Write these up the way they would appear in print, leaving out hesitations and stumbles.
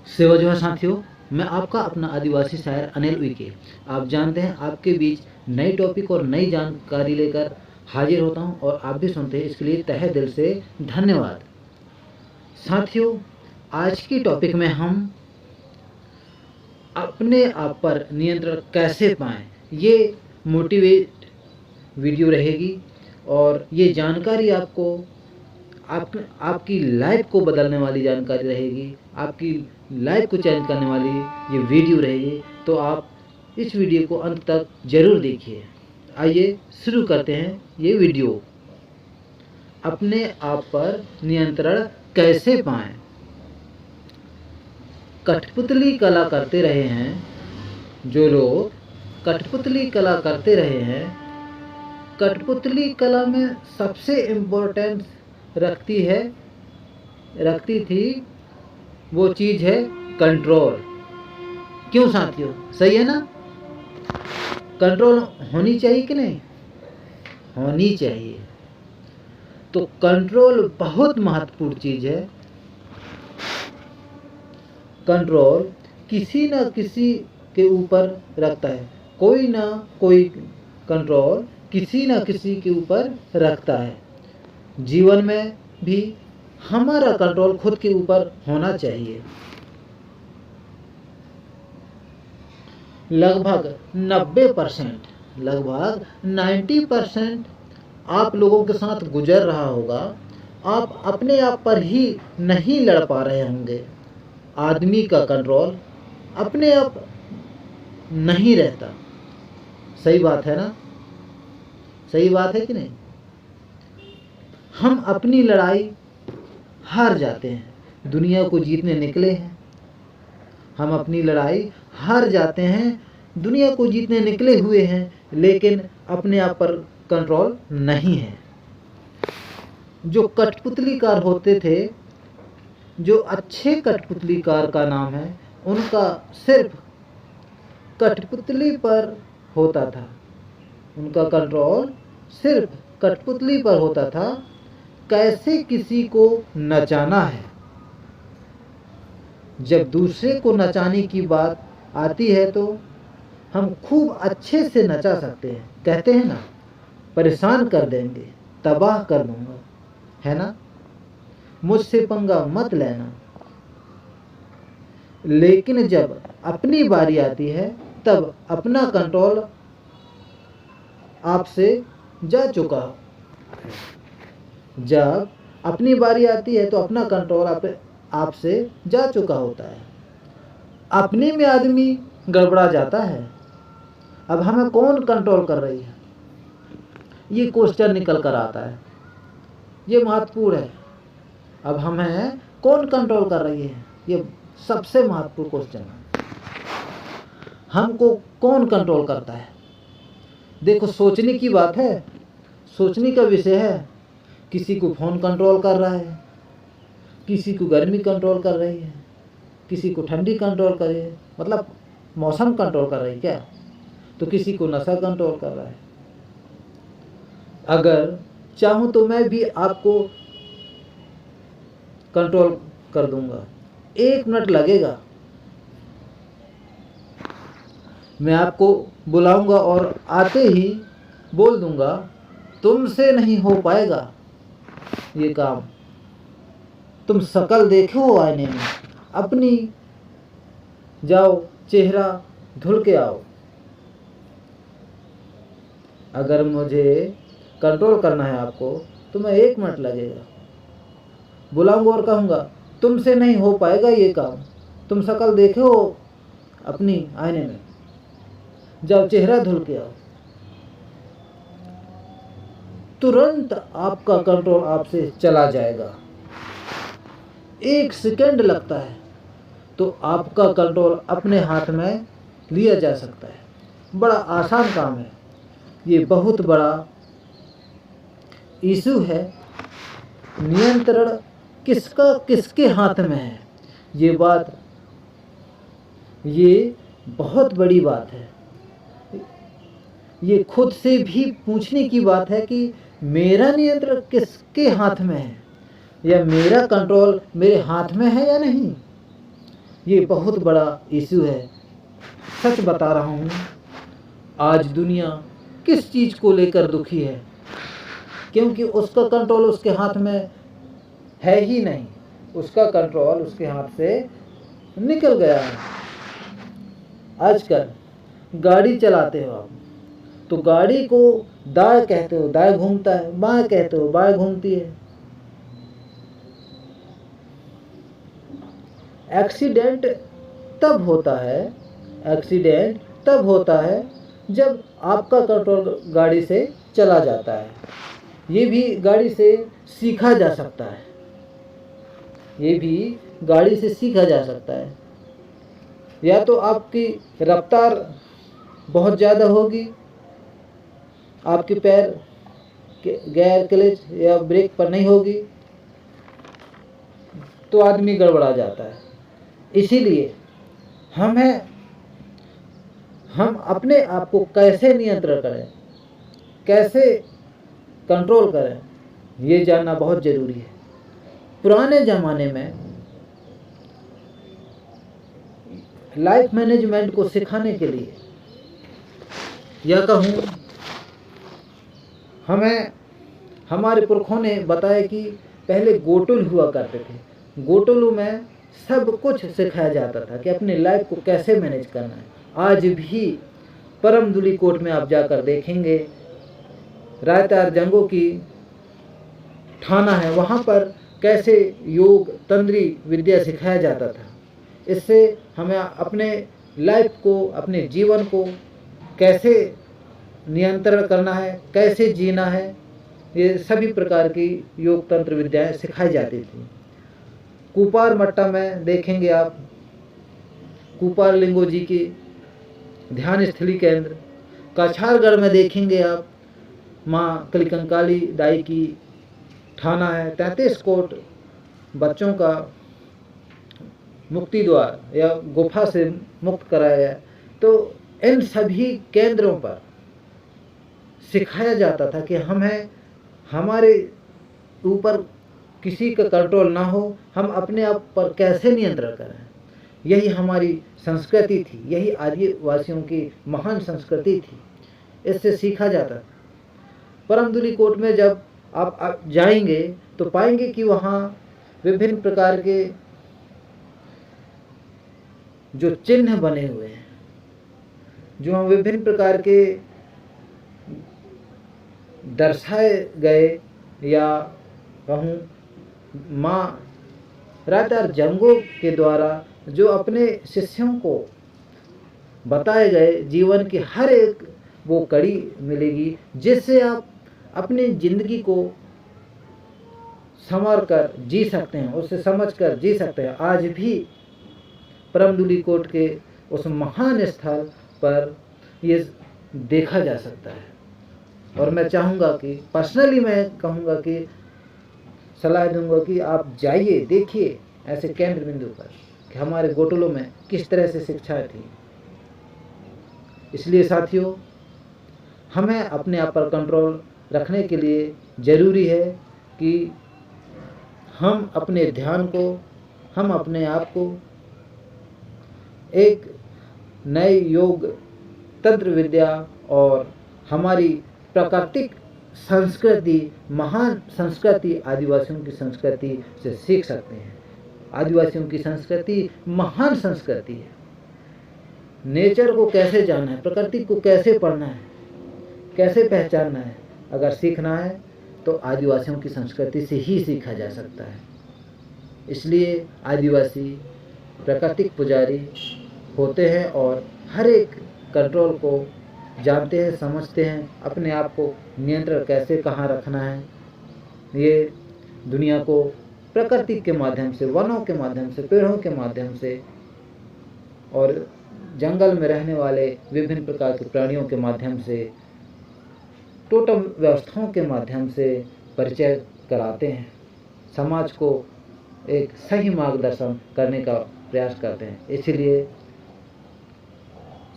सेवा जो है साथियों, मैं आपका अपना आदिवासी शायर अनिल उइके। आप जानते हैं आपके बीच नई टॉपिक और नई जानकारी लेकर हाजिर होता हूं और आप भी सुनते हैं, इसके लिए तहे दिल से धन्यवाद। साथियों, आज की टॉपिक में हम अपने आप पर नियंत्रण कैसे पाएं, ये मोटिवेट वीडियो रहेगी और ये जानकारी आपकी लाइफ को बदलने वाली जानकारी रहेगी, आपकी लाइफ को चेंज करने वाली ये वीडियो रहेगी। तो आप इस वीडियो को अंत तक जरूर देखिए। आइए शुरू करते हैं ये वीडियो। अपने आप पर नियंत्रण कैसे पाएं। कठपुतली कला करते रहे हैं जो लोग कठपुतली कला करते रहे हैं, कठपुतली कला में सबसे इम्पोर्टेंस रखती थी वो चीज़ है कंट्रोल। क्यों साथियों, सही है ना? कंट्रोल होनी चाहिए कि नहीं? होनी चाहिए। तो कंट्रोल बहुत महत्वपूर्ण चीज़ है। कंट्रोल किसी न किसी के ऊपर रखता है, कोई ना कोई कंट्रोल किसी न किसी के ऊपर रखता है। जीवन में भी हमारा कंट्रोल खुद के ऊपर होना चाहिए। लगभग 90%, लगभग 90% आप लोगों के साथ गुजर रहा होगा। आप अपने आप पर ही नहीं लड़ पा रहे होंगे। आदमी का कंट्रोल अपने आप नहीं रहता। सही बात है ना? सही बात है कि नहीं? हम अपनी लड़ाई हार जाते हैं। दुनिया को जीतने निकले हैं, हम अपनी लड़ाई हार जाते हैं, दुनिया को जीतने निकले हुए हैं, लेकिन अपने आप पर कंट्रोल नहीं है। जो कठपुतलीकार होते थे, जो अच्छे कठपुतलीकार का नाम है, उनका सिर्फ कठपुतली पर होता था। उनका कंट्रोल सिर्फ कठपुतली पर होता था। कैसे किसी को नचाना है। जब दूसरे को नचाने की बात आती है तो हम खूब अच्छे से नचा सकते हैं। कहते हैं ना, परेशान कर देंगे, तबाह कर दूंगा, है ना? मुझसे पंगा मत लेना। लेकिन जब अपनी बारी आती है तब अपना कंट्रोल आपसे जा चुका हो। जब अपनी बारी आती है तो अपना कंट्रोल आपसे जा चुका होता है। अपने में आदमी गड़बड़ा जाता है। अब हमें कौन कंट्रोल कर रही है, ये क्वेश्चन निकल कर आता है। ये महत्वपूर्ण है। अब हमें कौन कंट्रोल कर रही है, ये सबसे महत्वपूर्ण क्वेश्चन है। हमको कौन कंट्रोल करता है? देखो, सोचने की बात है, सोचने का विषय है। किसी को फ़ोन कंट्रोल कर रहा है, किसी को गर्मी कंट्रोल कर रही है, किसी को ठंडी कंट्रोल कर रही है, मतलब मौसम कंट्रोल कर रही है क्या? तो किसी को नशा कंट्रोल कर रहा है। अगर चाहूँ तो मैं भी आपको कंट्रोल कर दूंगा। 1 मिनट लगेगा। मैं आपको बुलाऊंगा और आते ही बोल दूंगा, तुमसे नहीं हो पाएगा ये काम। तुम शक्ल देखो आईने में अपनी, जाओ चेहरा धुल के आओ। अगर मुझे कंट्रोल करना है आपको तो मैं 1 मिनट लगेगा। बुलाऊंगा और कहूँगा, तुमसे नहीं हो पाएगा ये काम। तुम शक्ल देखो अपनी आईने में, जाओ चेहरा धुल के आओ। तुरंत आपका कंट्रोल आपसे चला जाएगा। 1 सेकंड लगता है तो आपका कंट्रोल अपने हाथ में लिया जा सकता है। बड़ा आसान काम है। ये बहुत बड़ा इशू है। नियंत्रण किसके हाथ में है, ये बहुत बड़ी बात है। ये खुद से भी पूछने की बात है कि मेरा नियंत्रण किसके हाथ में है, या मेरा कंट्रोल मेरे हाथ में है या नहीं। ये बहुत बड़ा इशू है। सच बता रहा हूँ, आज दुनिया किस चीज़ को लेकर दुखी है, क्योंकि उसका कंट्रोल उसके हाथ में है ही नहीं। उसका कंट्रोल उसके हाथ से निकल गया है। आजकल गाड़ी चलाते हो आप, तो गाड़ी को दाएं कहते हो दाएं घूमता है, बाएं कहते हो बाएं घूमती है। एक्सीडेंट तब होता है जब आपका कंट्रोल गाड़ी से चला जाता है। ये भी गाड़ी से सीखा जा सकता है, या तो आपकी रफ्तार बहुत ज़्यादा होगी, आपके पैर गियर क्लच या ब्रेक पर नहीं होगी, तो आदमी गड़बड़ा जाता है। इसीलिए हम अपने आप को कैसे नियंत्रण करें, कैसे कंट्रोल करें, ये जानना बहुत ज़रूरी है। पुराने ज़माने में लाइफ मैनेजमेंट को सिखाने के लिए, या कहूँ हमें हमारे पुरखों ने बताया कि पहले गोटुल हुआ करते थे। गोटुल में सब कुछ सिखाया जाता था कि अपनी लाइफ को कैसे मैनेज करना है। आज भी परमदुली कोट में आप जाकर देखेंगे, रायतार जंगों की थाना है, वहाँ पर कैसे योग तंत्री विद्या सिखाया जाता था। इससे हमें अपने लाइफ को, अपने जीवन को कैसे नियंत्रण करना है, कैसे जीना है, ये सभी प्रकार की योग तंत्र विद्याएं सिखाई जाती थी। कुपार मट्टा में देखेंगे आप कुपार लिंगो जी की ध्यान स्थली केंद्र, काछारगढ़ में देखेंगे आप माँ कलिकंकाली दाई की थाना है, 33 कोट बच्चों का मुक्ति द्वार या गुफा से मुक्त कराया गया। तो इन सभी केंद्रों पर सिखाया जाता था कि हमारे ऊपर किसी का कंट्रोल ना हो, हम अपने आप पर कैसे नियंत्रण करें। यही हमारी संस्कृति थी, यही आदिवासियों की महान संस्कृति थी, इससे सीखा जाता। परमदुली कोट में जब आप जाएंगे तो पाएंगे कि वहाँ विभिन्न प्रकार के जो चिन्ह बने हुए हैं, जो हम विभिन्न प्रकार के दर्शाए गए, या कहूँ माँ रायतार जंगों के द्वारा जो अपने शिष्यों को बताए गए जीवन की हर एक वो कड़ी मिलेगी, जिससे आप अपनी जिंदगी को संवार कर जी सकते हैं, उसे समझ कर जी सकते हैं। आज भी परमदुली कोट के उस महान स्थल पर ये देखा जा सकता है। और मैं चाहूँगा कि पर्सनली मैं कहूँगा कि सलाह दूंगा कि आप जाइए, देखिए ऐसे केंद्र बिंदु पर कि हमारे गोटलों में किस तरह से शिक्षाएं थी। इसलिए साथियों, हमें अपने आप पर कंट्रोल रखने के लिए ज़रूरी है कि हम अपने ध्यान को, हम अपने आप को एक नए योग तंत्र विद्या और हमारी प्राकृतिक संस्कृति, महान संस्कृति आदिवासियों की संस्कृति से सीख सकते हैं। आदिवासियों की संस्कृति महान संस्कृति है। नेचर को कैसे जानना है, प्रकृति को कैसे पढ़ना है, कैसे पहचानना है, अगर सीखना है तो आदिवासियों की संस्कृति से ही सीखा जा सकता है। इसलिए आदिवासी प्राकृतिक पुजारी होते हैं और हर एक कंट्रोल को जानते हैं, समझते हैं, अपने आप को नियंत्रण कैसे कहाँ रखना है। ये दुनिया को प्रकृति के माध्यम से, वनों के माध्यम से, पेड़ों के माध्यम से और जंगल में रहने वाले विभिन्न प्रकार के प्राणियों के माध्यम से, टोटम व्यवस्थाओं के माध्यम से परिचय कराते हैं। समाज को एक सही मार्गदर्शन करने का प्रयास करते हैं। इसलिए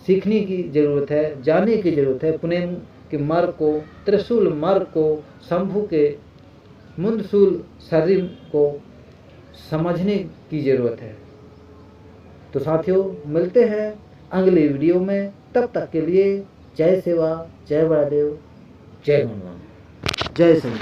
सीखने की ज़रूरत है, जानने की ज़रूरत है। पुनेम के मार्ग को, त्रिशूल मार्ग को, शंभू के मुंदशूल शरीर को समझने की ज़रूरत है। तो साथियों मिलते हैं अगले वीडियो में, तब तक के लिए जय सेवा, जय बड़ादेव, जय हनुमान, जय सिंह।